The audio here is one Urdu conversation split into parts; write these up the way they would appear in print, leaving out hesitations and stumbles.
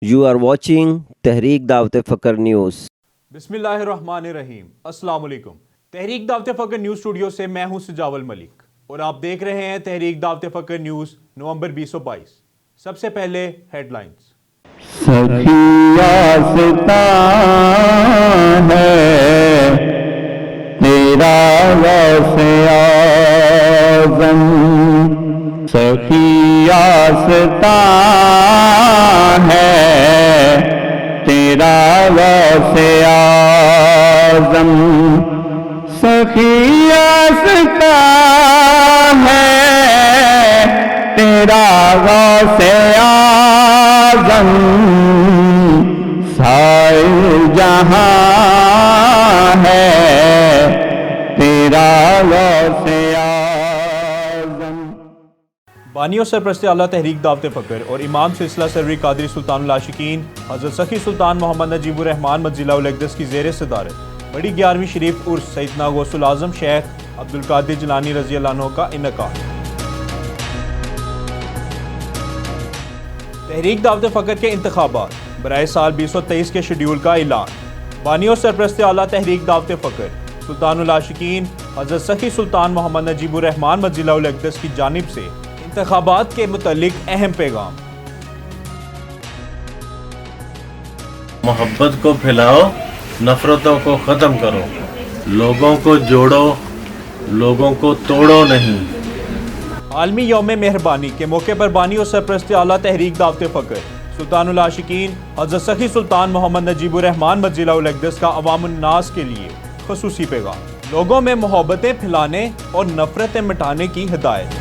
You are watching تحریک دعوت فکر نیوز. بسم اللہ الرحمن الرحیم. السلام علیکم. تحریک دعوت فکر نیوز اسٹوڈیو سے میں ہوں سجاول ملک اور آپ دیکھ رہے ہیں تحریک دعوت فکر نیوز نومبر 2022. سب سے پہلے ہیڈ لائنز. سخی آستاں ہے تیرا غوث اعظم، سخی آستاں ہے تیرا غوث اعظم، سخی آستاں ہے تیرا غوث اعظم، سائر جہاں ہے تیرا غوث اعظم. بانی و سرپرست اعلیٰ تحریک دعوت فکر اور امام سلسلہ سروری قادری سلطان العاشقین حضرت سخی سلطان محمد نجیب الرحمن مجزلہ الاقدس کی زیر صدارت بڑی 11ویں شریف عرس سیدنا غوث الاعظم شیخ عبدالقادر جیلانی رضی اللہ عنہ کا انعقاد. تحریک دعوت فکر کے انتخابات برائے سال 2023 کے شیڈیول کا اعلان. بانی و سرپرست اعلیٰ تحریک دعوت فکر سلطان العاشقین حضرت سخی سلطان محمد نجیب الرحمن مجزلہ الاقدس کی جانب سے انتخابات کے متعلق اہم پیغام. محبت کو پھیلاؤ، نفرتوں کو ختم کرو، لوگوں کو جوڑو، لوگوں کو توڑو نہیں. عالمی یوم مہربانی کے موقع پر بانی و سرپرست اعلیٰ تحریک دعوت فکر سلطان العاشقین حضرت سخی سلطان محمد نجیب الرحمن مجزلہ الاقدس کا عوام الناس کے لیے خصوصی پیغام. لوگوں میں محبتیں پھیلانے اور نفرتیں مٹانے کی ہدایت.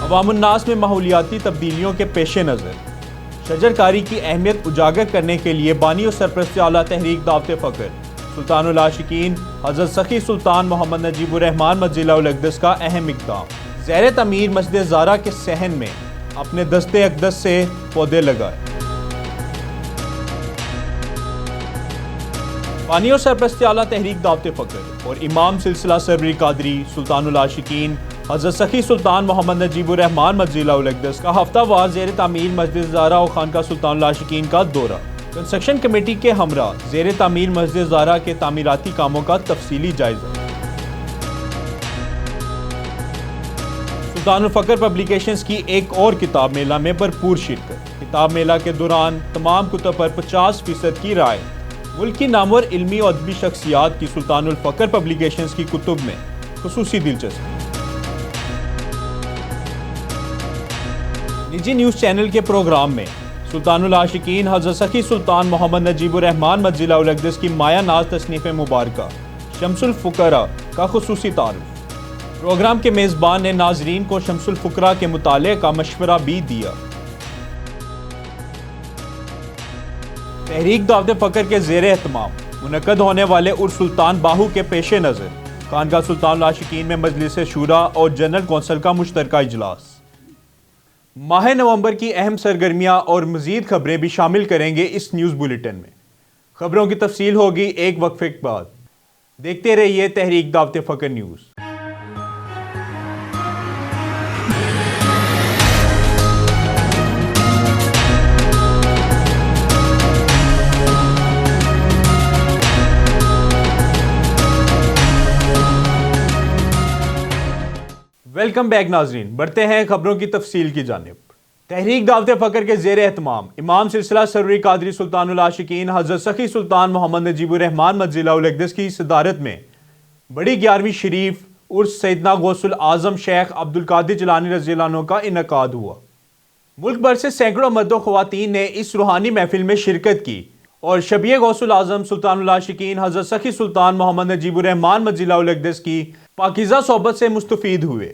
عوام الناس میں ماحولیاتی تبدیلیوں کے پیش نظر شجرکاری کی اہمیت اجاگر کرنے کے لیے بانی و سرپرست اعلیٰ تحریک دعوت فکر سلطان العاشقین حضرت سخی سلطان محمد نجیب الرحمن مجزلہ الاقدس کا اہم اقدام. زیر تعمیر مسجد زہرا کے صحن میں اپنے دست اقدس سے پودے لگائے. بانی و سرپرست اعلیٰ تحریک دعوت فکر اور امام سلسلہ سروری قادری سلطان العاشقین حضرت سخی سلطان محمد نجیب الرحمن مجزلہ الاقدس کا ہفتہ وار زیر تعمیر مسجد زہرا و خانقاہ سلطان العاشقین کا دورہ. کنسٹرکشن کمیٹی کے ہمراہ زیر تعمیر مسجد زہرا کے تعمیراتی کاموں کا تفصیلی جائزہ. سلطان الفقر پبلیکیشنز کی ایک اور کتاب میلہ میں بھرپور شرکت. کتاب میلہ کے دوران تمام کتب پر 50% کی رعایت. ملک کی نامور علمی اور ادبی شخصیات کی سلطان الفقر پبلیکیشنز کی کتب میں خصوصی دلچسپی. نجی نیوز چینل کے پروگرام میں سلطان العاشقین حضرت سخی سلطان محمد نجیب الرحمن مجزلہ الاقدس کی مایہ ناز تصنیف مبارکہ شمس الفقراء کا خصوصی تعارف. پروگرام کے میزبان نے ناظرین کو شمس الفقراء کے مطالعے کا مشورہ بھی دیا. تحریک دعوت فکر کے زیر اہتمام منعقد ہونے والے عرس سلطان باہو کے پیش نظر خانقاہ سلطان العاشقین میں مجلس شورا اور جنرل کونسل کا مشترکہ اجلاس. ماہ نومبر کی اہم سرگرمیاں اور مزید خبریں بھی شامل کریں گے اس نیوز بلیٹن میں. خبروں کی تفصیل ہوگی ایک وقفے کے بعد. دیکھتے رہیے تحریک دعوت فکر نیوز. ویلکم بیک ناظرین. بڑھتے ہیں خبروں کی تفصیل کی جانب. تحریک دعوت فکر کے زیر اہتمام امام سلسلہ سروری قادری سلطان العاشقین حضرت سخی سلطان محمد نجیب الرحمن مجزلہ الاقدس کی صدارت میں بڑی 11ویں شریف عرس سیدنا غوث الاعظم شیخ عبدالقادر جیلانی رضی اللہ عنہ کا انعقاد ہوا. ملک بھر سے سینکڑوں مرد و خواتین نے اس روحانی محفل میں شرکت کی اور شبیہ غوث الاعظم سلطان العاشقین حضرت سخی سلطان محمد نجیب الرحمن مجزلہ الاقدس کی پاکیزہ صحبت سے مستفید ہوئے.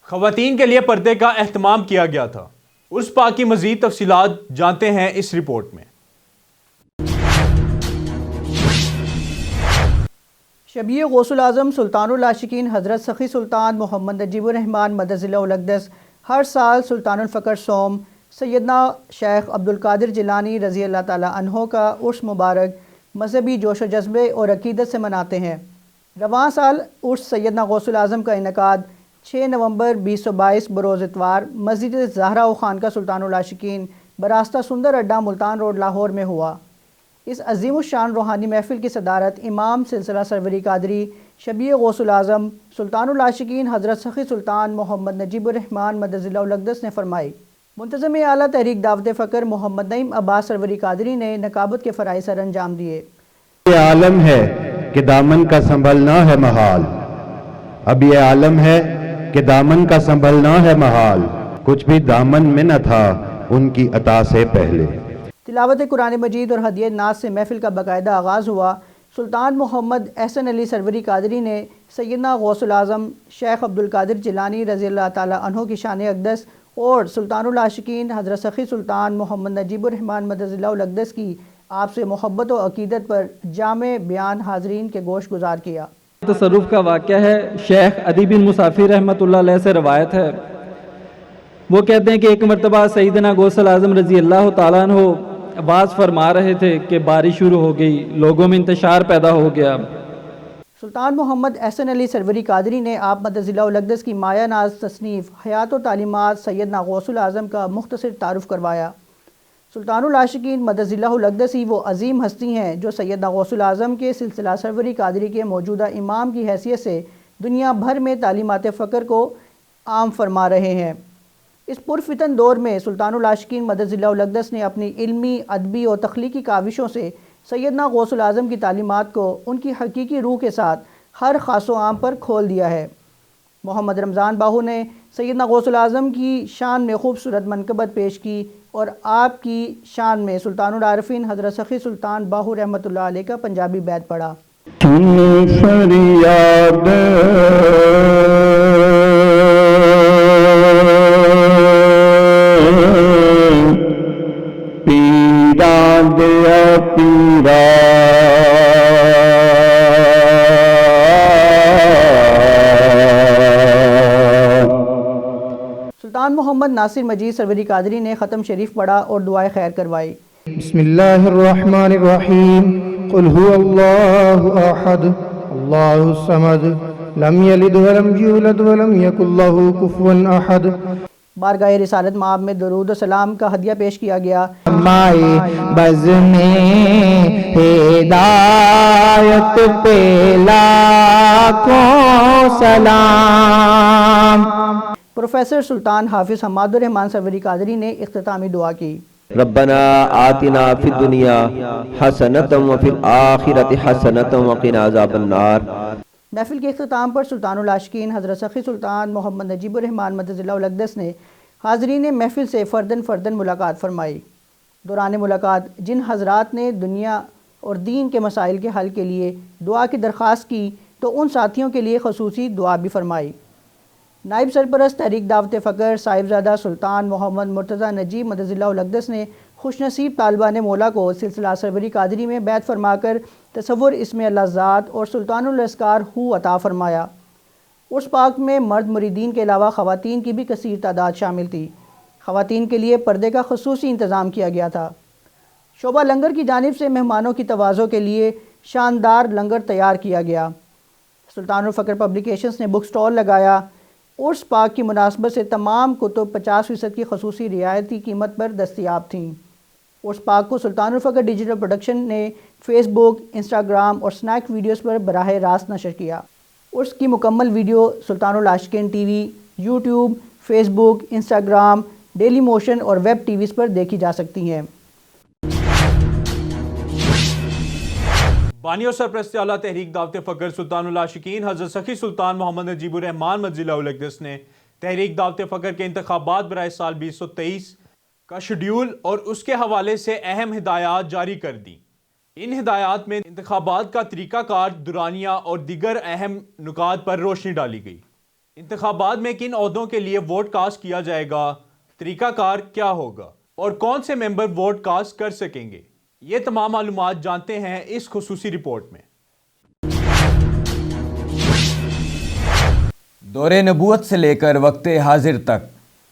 خواتین کے لیے پردے کا اہتمام کیا گیا تھا. عرس پاک کی مزید تفصیلات جانتے ہیں اس رپورٹ میں. شبیہ غوث الاعظم سلطان العاشقین حضرت سخی سلطان محمد نجیب الرحمن مجزلہ الاقدس ہر سال سلطان الفقر سوم سیدنا شیخ عبدالقادر جیلانی رضی اللہ تعالیٰ عنہ کا عرس مبارک مذہبی جوش و جذبے اور عقیدت سے مناتے ہیں. رواں سال عرس سیدنا غوث الاعظم کا انعقاد 6 نومبر 2022 بروز اتوار مسجد زہرا و خانقاہ سلطان العاشقین براستہ سندر اڈا ملتان روڈ لاہور میں ہوا۔ اس عظیم الشان روحانی محفل کی صدارت امام سلسلہ سروری قادری شبیہ غوث العظم سلطان العاشقین حضرت سخی سلطان محمد نجیب الرحمان مدظ اللہ الاقدس نے فرمائی۔ منتظم اعلیٰ تحریک دعوت فکر محمد نعیم عباس سروری قادری نے نقابت کے فرائض سر انجام دیے۔ یہ عالم ہے کہ دامن کا سنبھلنا ہے محال، اب یہ عالم ہے کہ دامن کا سنبھلنا ہے محال، کچھ بھی دامن میں نہ تھا ان کی عطا سے پہلے۔ تلاوت قرآن مجید اور ہدیہ ناز سے محفل کا باقاعدہ آغاز ہوا۔ سلطان محمد احسن علی سروری قادری نے سیدنا غوث العظم شیخ عبدالقادر جیلانی رضی اللہ تعالیٰ عنہ کی شان اقدس اور سلطان العاشقین حضرت سخی سلطان محمد نجیب الرحمان مدظ اللہ الاقدس کی آپ سے محبت و عقیدت پر جامع بیان حاضرین کے گوش گزار کیا۔ تصرف کا واقعہ ہے، شیخ عدی بن مسافر رحمۃ اللہ علیہ سے روایت ہے۔ وہ کہتے ہیں کہ ایک مرتبہ سیدنا غوث العظم رضی اللہ تعالیٰ عنہ آواز فرما رہے تھے کہ بارش شروع ہو گئی، لوگوں میں انتشار پیدا ہو گیا۔ سلطان محمد احسن علی سروری قادری نے آپ مدظ اللہ الاقدس کی مایہ ناز تصنیف حیات و تعلیمات سیدنا غوث العظم کا مختصر تعارف کروایا۔ سلطان العاشقین مدظ اللہ الاقدس ہی وہ عظیم ہستی ہیں جو سیدنا غوث العظم کے سلسلہ سروری قادری کے موجودہ امام کی حیثیت سے دنیا بھر میں تعلیمات فکر کو عام فرما رہے ہیں۔ اس پرفتن دور میں سلطان العاشقین مدظ اللہ الاقدس نے اپنی علمی، ادبی اور تخلیقی کاوشوں سے سیدنا غوث العظم کی تعلیمات کو ان کی حقیقی روح کے ساتھ ہر خاص و عام پر کھول دیا ہے۔ محمد رمضان باہو نے سیدنا غوث العظم کی شان میں خوبصورت منقبت پیش کی اور آپ کی شان میں سلطان العارفین حضرت سخی سلطان باہو رحمۃ اللہ علیہ کا پنجابی بیت پڑھا۔ فریاد پیرا دیا پیرا سلطان محمد ناصر مجید سروری قادری نے ختم شریف پڑھا اور دعائے خیر کروائی۔ بسم اللہ الرحمن الرحیم قل هو اللہ احد اللہ الصمد لم یلد ولم یولد ولم یکن لہ کفوا احد۔ بارگاہ رسالت مآب میں درود و سلام کا ہدیہ پیش کیا گیا۔ مائے بز میں ہدایت پہ لاکھوں سلام۔ پروفیسر سلطان حافظ حماد الرحمان سروری قادری نے اختتامی دعا کی۔ ربنا آتنا فی الدنیا حسنۃ وفی الآخرۃ حسنۃ وقنا عذاب النار۔ محفل کے اختتام پر سلطان العاشقین حضرت سخی سلطان محمد نجیب الرحمان مدظ اللہ الاقدس نے حاضرین محفل سے فرداً ملاقات فرمائی۔ دوران ملاقات جن حضرات نے دنیا اور دین کے مسائل کے حل کے لیے دعا کی درخواست کی تو ان ساتھیوں کے لیے خصوصی دعا بھی فرمائی۔ نائب سرپرست تحریک دعوت فکر صاحبزادہ سلطان محمد مرتضیٰ نجیب مدظ اللہ الاقدس نے خوش نصیب طالبان مولا کو سلسلہ سروری قادری میں بیعت فرما کر تصور اسم اللہ ذات اور سلطان الاسکار ہو عطا فرمایا۔ اس پاک میں مرد مریدین کے علاوہ خواتین کی بھی کثیر تعداد شامل تھی۔ خواتین کے لیے پردے کا خصوصی انتظام کیا گیا تھا۔ شعبہ لنگر کی جانب سے مہمانوں کی تواضع کے لیے شاندار لنگر تیار کیا گیا۔ سلطان الفکر پبلیکیشنز نے بک سٹال لگایا۔ عرس پاک کی مناسبت سے تمام کتب 50% کی خصوصی رعایتی قیمت پر دستیاب تھیں۔ عرس پاک کو سلطان الفکر ڈیجیٹل پروڈکشن نے فیس بک، انسٹاگرام اور سنیک ویڈیوز پر براہ راست نشر کیا۔ عرس کی مکمل ویڈیو سلطان العاشقین ٹی وی، یوٹیوب، فیس بک، انسٹاگرام، ڈیلی موشن اور ویب ٹی ویز پر دیکھی جا سکتی ہیں۔ بانی و سرپرست اعلیٰ تحریک دعوت فکر سلطان العاشقین حضرت سخی سلطان محمد نجیب الرحمان مدظ اللہ الاقدس نے تحریک دعوت فکر کے انتخابات برائے سال 2023 کا شیڈیول اور اس کے حوالے سے اہم ہدایات جاری کر دیں۔ ان ہدایات میں انتخابات کا طریقہ کار، دورانیہ اور دیگر اہم نکات پر روشنی ڈالی گئی۔ انتخابات میں کن عہدوں کے لیے ووٹ کاسٹ کیا جائے گا، طریقہ کار کیا ہوگا اور کون سے ممبر ووٹ کاسٹ کر سکیں گے، یہ تمام معلومات جانتے ہیں اس خصوصی رپورٹ میں۔ دور نبوت سے لے کر وقت حاضر تک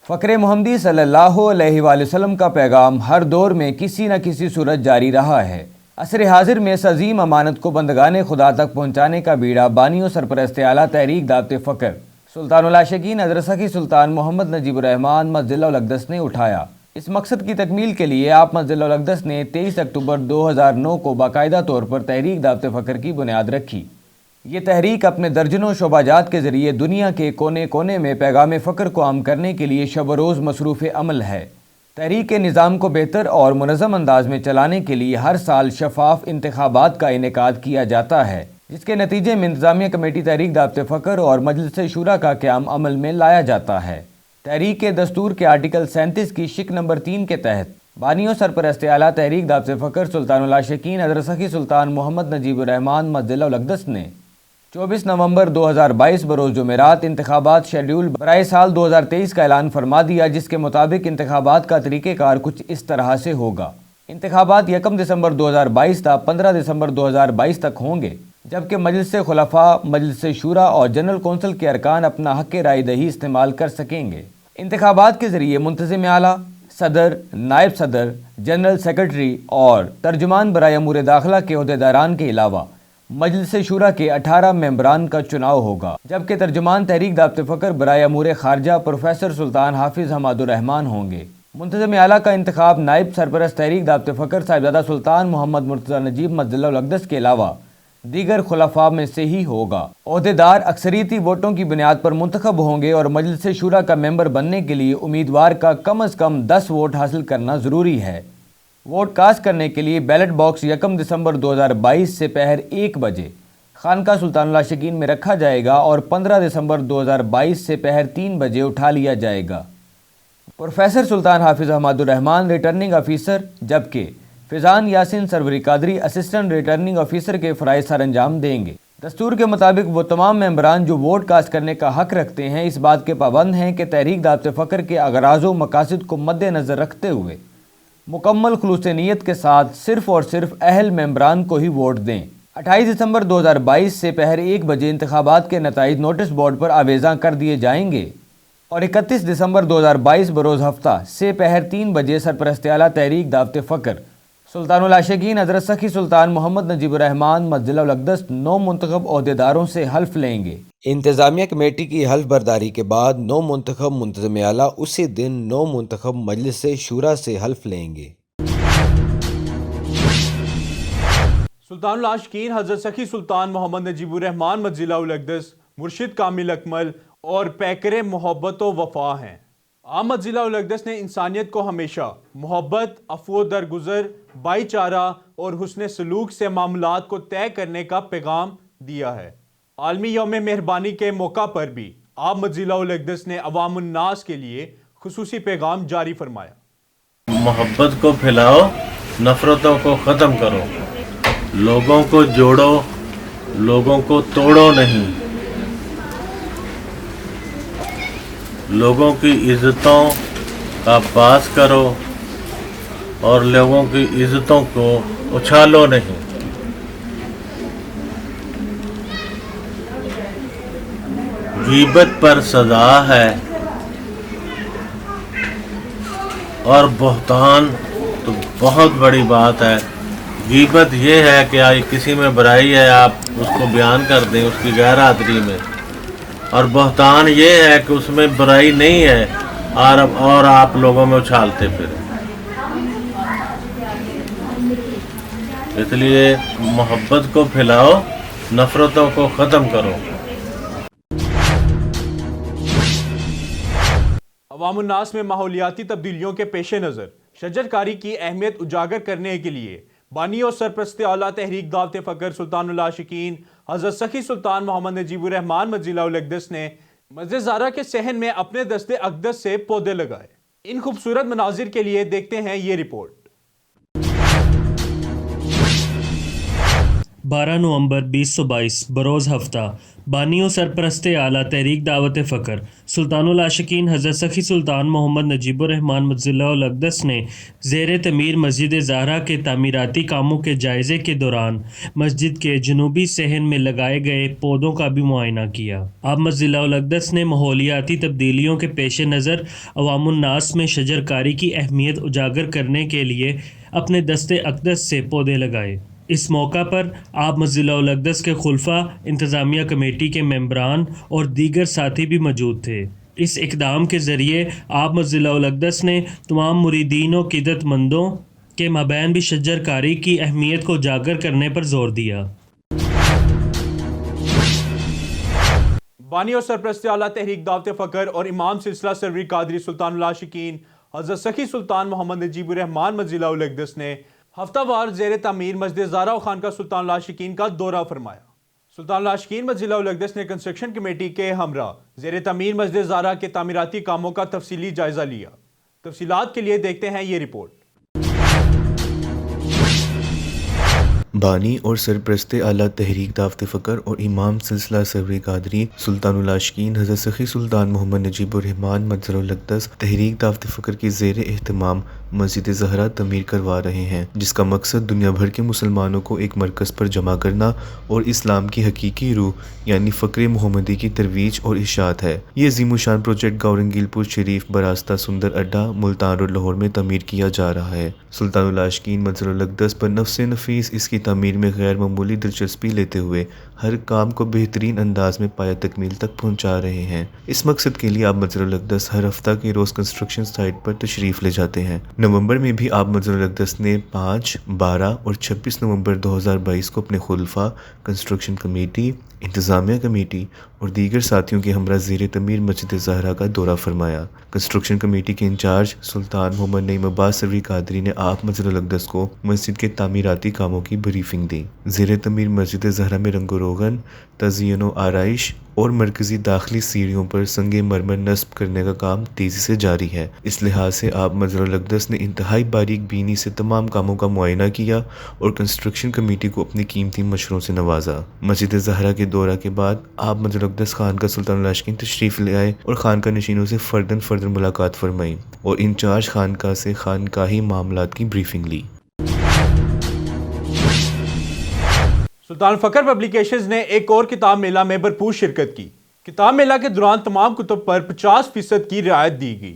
فقر محمدی صلی اللہ علیہ وآلہ وسلم کا پیغام ہر دور میں کسی نہ کسی صورت جاری رہا ہے۔ عصر حاضر میں اس عظیم امانت کو بندگان خدا تک پہنچانے کا بیڑا بانی و سرپرست اعلیٰ تحریک دعوت فکر سلطان العاشقین حضرت سخی سلطان محمد نجیب الرحمان مسجد الاقدس نے اٹھایا۔ اس مقصد کی تکمیل کے لیے آپ مسجد الاقدس نے 23 اکتوبر 2009 کو باقاعدہ طور پر تحریک دعوت فخر کی بنیاد رکھی۔ یہ تحریک اپنے درجنوں شعبہ جات کے ذریعے دنیا کے کونے کونے میں پیغام فخر کو عام کرنے کے لیے شب و روز مصروف عمل ہے۔ تحریک کے نظام کو بہتر اور منظم انداز میں چلانے کے لیے ہر سال شفاف انتخابات کا انعقاد کیا جاتا ہے، جس کے نتیجے میں انتظامیہ کمیٹی تحریک دعوت فخر اور مجلس شورا کا قیام عمل میں لایا جاتا ہے۔ تحریک کے دستور کے آرٹیکل 37 کی شق نمبر 3 کے تحت بانی و سرپرست اعلیٰ تحریک دعوت فخر سلطان العاشقین حضرت سخی سلطان محمد نجیب الرحمان مسجد الاقدس نے 24 نومبر 2022 بروز جمعرات انتخابات شیڈیول برائے سال 2023 کا اعلان فرما دیا، جس کے مطابق انتخابات کا طریقہ کار کچھ اس طرح سے ہوگا۔ انتخابات 1 دسمبر 2022 تا 15 دسمبر 2022 تک ہوں گے، جبکہ مجلس خلفاء، مجلس شورا اور جنرل کونسل کے ارکان اپنا حق رائے دہی استعمال کر سکیں گے۔ انتخابات کے ذریعے منتظم اعلیٰ، صدر، نائب صدر، جنرل سیکرٹری اور ترجمان برائے امور داخلہ کے عہدیداران کے علاوہ مجلس شورا کے 18 ممبران کا چناؤ ہوگا، جبکہ ترجمان تحریک دعوت فخر برائے امور خارجہ پروفیسر سلطان حافظ حماد الرحمان ہوں گے۔ منتظم اعلیٰ کا انتخاب نائب سرپرست تحریک دعوت فخر صاحبزادہ سلطان محمد مرتضیٰ نجیب مسجد الاقدس کے علاوہ دیگر خلفاء میں سے ہی ہوگا۔ عہدیدار اکثریتی ووٹوں کی بنیاد پر منتخب ہوں گے اور مجلس شورا کا ممبر بننے کے لیے امیدوار کا کم از کم 10 ووٹ حاصل کرنا ضروری ہے۔ ووٹ کاسٹ کرنے کے لیے بیلٹ باکس 1 دسمبر 2022 سے پہر 1 بجے خانقاہ سلطان العاشقین میں رکھا جائے گا اور 15 دسمبر 2022 سے پہر 3 بجے اٹھا لیا جائے گا۔ پروفیسر سلطان حافظ حماد الرحمان ریٹرننگ آفیسر، جبکہ Faizan Yaseen Sarwari Qadri assistant returning officer کے فرائض سر انجام دیں گے۔ دستور کے مطابق وہ تمام ممبران جو ووٹ کاسٹ کرنے کا حق رکھتے ہیں اس بات کے پابند ہیں کہ تحریک دعوت فخر کے اغراض و مقاصد کو مد نظر رکھتے ہوئے مکمل خلوص نیت کے ساتھ صرف اور صرف اہل ممبران کو ہی ووٹ دیں۔ 28 دسمبر 2022 سے پہر 1 بجے انتخابات کے نتائج نوٹس بورڈ پر آویزاں کر دیے جائیں گے اور 31 دسمبر 2022 بروز ہفتہ سے پہر 3 بجے سرپرست اعلیٰ تحریک دعوت فخر سلطان العاشقین حضرت سخی سلطان محمد نجیب الرحمان مسجد الاقدس 9 منتخب عہدیداروں سے حلف لیں گے۔ انتظامیہ کمیٹی کی حلف برداری کے بعد 9 منتخب منتظم اعلیٰ اسی دن 9 منتخب مجلس شورا سے حلف لیں گے۔ سلطان العاشقین حضرت سخی سلطان محمد نجیب الرحمان مسجد الاقدس مرشد کامل اکمل اور پیکر محبت و وفا ہیں۔ عام مسجد الاقدس نے انسانیت کو ہمیشہ محبت، عفو درگزر، بھائی چارہ اور حسن سلوک سے معاملات کو طے کرنے کا پیغام دیا ہے۔ عالمی یوم مہربانی کے موقع پر بھی آپ مسجد الاقدس نے عوام الناس کے لیے خصوصی پیغام جاری فرمایا۔ محبت کو پھیلاؤ، نفرتوں کو ختم کرو، لوگوں کو جوڑو، لوگوں کو توڑو نہیں، لوگوں کی عزتوں کا باعث کرو اور لوگوں کی عزتوں کو اچھالو نہیں۔ غیبت پر سزا ہے اور بہتان تو بہت بڑی بات ہے۔ غیبت یہ ہے کہ کسی میں برائی ہے آپ اس کو بیان کر دیں اس کی غیر حاضری میں، اور بہتان یہ ہے کہ اس میں برائی نہیں ہے اور آپ لوگوں میں اچھالتے پھریں۔ اس لیے محبت کو پھیلاؤ، نفرتوں کو ختم کرو۔ عوام الناس میں ماحولیاتی تبدیلیوں کے پیش نظر شجر کاری کی اہمیت اجاگر کرنے کے لیے بانی اور سرپرست اعلیٰ تحریک دعوت فخر سلطان العاشقین حضرت سخی سلطان محمد نجیب الرحمان مسجد الاقدس نے مسجد زہرا کے صحن میں اپنے دست اقدس سے پودے لگائے۔ ان خوبصورت مناظر کے لیے دیکھتے ہیں یہ رپورٹ۔ 12 نومبر 2022 بروز ہفتہ بانی و سرپرست اعلیٰ تحریک دعوت فخر سلطان العاشقین حضرت سخی سلطان محمد نجیب الرحمان مسجد الاقدس نے زیر تعمیر مسجد زہرا کے تعمیراتی کاموں کے جائزے کے دوران مسجد کے جنوبی صحن میں لگائے گئے پودوں کا بھی معائنہ کیا۔ آپ مسجد الاقدس نے ماحولیاتی تبدیلیوں کے پیش نظر عوام الناس میں شجر کاری کی اہمیت اجاگر کرنے کے لیے اپنے دست اقدس سے پودے لگائے۔ اس موقع پر آپ مسجد الاقدس کے خلفاء، انتظامیہ کمیٹی کے ممبران اور دیگر ساتھی بھی موجود تھے۔ اس اقدام کے ذریعے آپ مسجد الاقدس نے تمام مریدین و عقیدت مندوں کے مابین بھی شجر کاری کی اہمیت کو اجاگر کرنے پر زور دیا۔ بانی اور سرپرست اعلیٰ تحریک دعوت فخر اور امام سلسلہ سروری قادری سلطان العاشقین حضرت سخی سلطان محمد نجیب الرحمان مسجد الاقدس نے ہفتہ وار زیر تعمیر مسجد زہرا و خانقاہ سلطان العاشقین کا دورہ فرمایا۔ سلطان العاشقین مسجد الاقدس نے کنسٹرکشن کمیٹی کے ہمراہ زیر تعمیر مسجد زہرا کے تعمیراتی کاموں کا تفصیلی جائزہ لیا۔ تفصیلات کے لیے دیکھتے ہیں یہ رپورٹ۔ بانی اور سرپرست اعلیٰ تحریک دعوت فخر اور امام سلسلہ سروری قادری سلطان العاشقین حضرت سخی سلطان محمد نجیب الرحمان مسجد الاقدس تحریک دعوت فخر کی زیر اہتمام مسجد زہرا تعمیر کروا رہے ہیں، جس کا مقصد دنیا بھر کے مسلمانوں کو ایک مرکز پر جمع کرنا اور اسلام کی حقیقی روح یعنی فکر محمدی کی ترویج اور اشاعت ہے۔ یہ عظیم الشان پروجیکٹ گورنگیل پور شریف براستہ سندر اڈا ملتان روڈ لاہور میں تعمیر کیا جا رہا ہے۔ سلطان العاشقین مسجد الاقدس پر نفس نفیس اس کی تعمیر میں غیر معمولی دلچسپی لیتے ہوئے ہر کام کو بہترین انداز میں پایہ تکمیل تک پہنچا رہے ہیں۔ اس مقصد کے لیے آپ مسجد الاقدس ہر ہفتہ کے روز کنسٹرکشن سائٹ پر تشریف لے جاتے ہیں۔ نومبر میں بھی آپ مسجد الاقدس نے 5، 12 اور 26 نومبر 2022 کو اپنے خلفاء، کنسٹرکشن کمیٹی، انتظامیہ کمیٹی اور دیگر ساتھیوں کے ہمراہ زیر تعمیر مسجد زہرا کا دورہ فرمایا۔ کنسٹرکشن کمیٹی کے انچارج سلطان محمد نعیم عباس سروری قادری نے آپ مسجد الاقدس کو مسجد کے تعمیراتی کاموں کی بریفنگ دی۔ زیر تعمیر مسجد زہرا میں رنگ و روغن، تزئین و آرائش اور مرکزی داخلی سیڑھیوں پر سنگ مرمر نصب کرنے کا کام تیزی سے جاری ہے۔ اس لحاظ سے آپ مسجد الاقدس نے انتہائی باریک بینی سے تمام کاموں کا معائنہ کیا اور کنسٹرکشن کمیٹی کو اپنی قیمتی مشوروں سے نوازا۔ مسجد زہرا کے دورہ کے بعد آپ مسجد الاقدس خانقاہ سلطان العاشقین تشریف لے آئے اور خانقاہ نشینوں سے فرداً ملاقات فرمائی اور انچارج خانقاہ سے خانقاہی معاملات کی بریفنگ لی۔ سلطان فخر پبلیکیشنز نے ایک اور کتاب میلہ میں بھرپور شرکت کی۔ کتاب میلہ کے دوران تمام کتب پر 50% کی رعایت دی گئی۔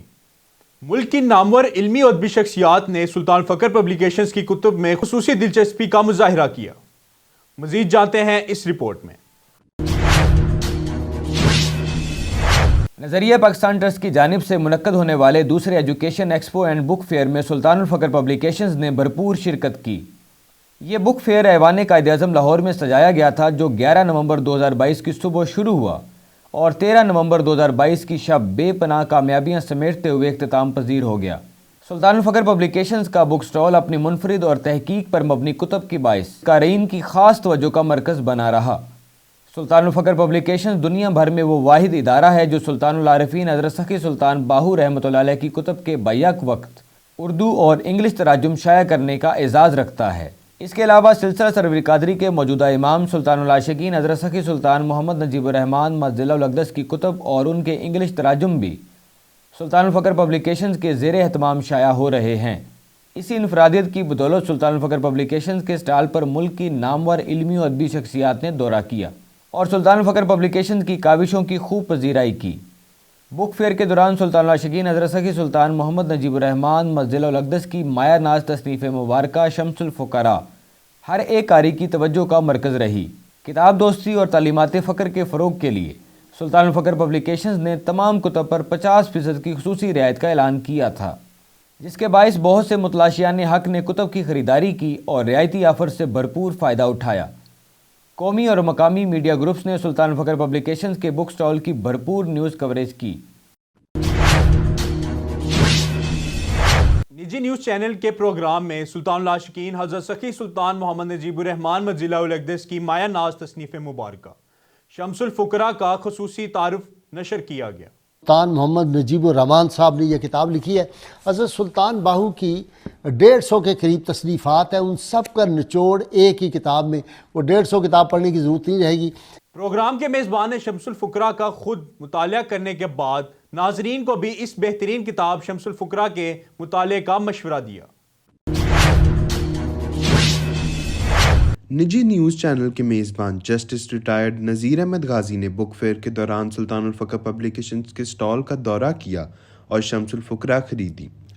ملک کی نامور علمی اور ادبی شخصیات نے سلطان فخر پبلیکیشنز کی کتب میں خصوصی دلچسپی کا مظاہرہ کیا۔ مزید جانتے ہیں اس رپورٹ میں۔ نظریہ پاکستان ٹرسٹ کی جانب سے منعقد ہونے والے دوسرے education expo and book fair میں سلطان الفخر پبلیکیشنز نے بھرپور شرکت کی۔ یہ بک فیئر ایوان قائد اعظم لاہور میں سجایا گیا تھا، جو 11 نومبر 2022 کی صبح شروع ہوا اور 13 نومبر 2022 کی شب بے پناہ کامیابیاں سمیٹتے ہوئے اختتام پذیر ہو گیا۔ سلطان الفخر پبلیکیشنز کا بک سٹال اپنی منفرد اور تحقیق پر مبنی کتب کی باعث قارئین کی خاص توجہ کا مرکز بنا رہا۔ سلطان الفخر پبلیکیشنز دنیا بھر میں وہ واحد ادارہ ہے جو سلطان العارفین حضرت سخی سلطان باہو رحمۃ اللہ علیہ کی کتب کے بیک وقت اردو اور انگلش تراجم شائع کرنے کا اعزاز رکھتا ہے۔ اس کے علاوہ سلسلہ سروری قادری کے موجودہ امام سلطان العاشقین حضرت سخی سلطان محمد نجیب الرحمان مسجد الاقدس کی کتب اور ان کے انگلش تراجم بھی سلطان الفخر پبلیکیشنز کے زیر اہتمام شائع ہو رہے ہیں۔ اسی انفرادیت کی بدولت سلطان الفخر پبلیکیشنز کے سٹال پر ملک کی نامور علمی و ادبی شخصیات نے دورہ کیا اور سلطان الفخر پبلیکیشنز کی کاوشوں کی خوب پذیرائی کی۔ بک فیئر کے دوران سلطان العاشقین حضرت سخی سلطان محمد نجیب الرحمان مسجد الاقدس کی مایہ ناز تصنیف مبارکہ شمس الفقراء ہر ایک قاری کی توجہ کا مرکز رہی۔ کتاب دوستی اور تعلیمات فخر کے فروغ کے لیے سلطان الفخر پبلیکیشنز نے تمام کتب پر 50% کی خصوصی رعایت کا اعلان کیا تھا، جس کے باعث بہت سے متلاشیان حق نے کتب کی خریداری کی اور رعایتی آفر سے بھرپور فائدہ اٹھایا۔ قومی اور مقامی میڈیا گروپس نے سلطان الفخر پبلیکیشنز کے بک سٹال کی بھرپور نیوز کوریج کی۔ نجی نیوز چینل کے پروگرام میں سلطان العاشقین حضرت سخی سلطان محمد نجیب الرحمان مسجد الاقدس کی مایہ ناز تصنیف مبارکہ شمس الفقراء کا خصوصی تعارف نشر کیا گیا۔ سلطان محمد نجیب الرحمان صاحب نے یہ کتاب لکھی ہے۔ حضرت سلطان باہو کی 150 کے قریب تصنیفات ہیں، ان سب کا نچوڑ ایک ہی کتاب میں، وہ 150 کتاب پڑھنے کی ضرورت نہیں رہے گی۔ پروگرام کے میزبان نے شمس الفقراء کا خود مطالعہ کرنے کے بعد ناظرین کو بھی اس بہترین کتاب شمس الفقراء کے مطالعے کا مشورہ دیا۔ نجی نیوز چینل کے میزبان جسٹس ریٹائرڈ نذیر احمد غازی نے بک فیئر کے دوران سلطان الفخر پبلیکیشنز کے سٹال کا دورہ کیا اور شمس الفقراء خریدی۔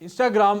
Instagram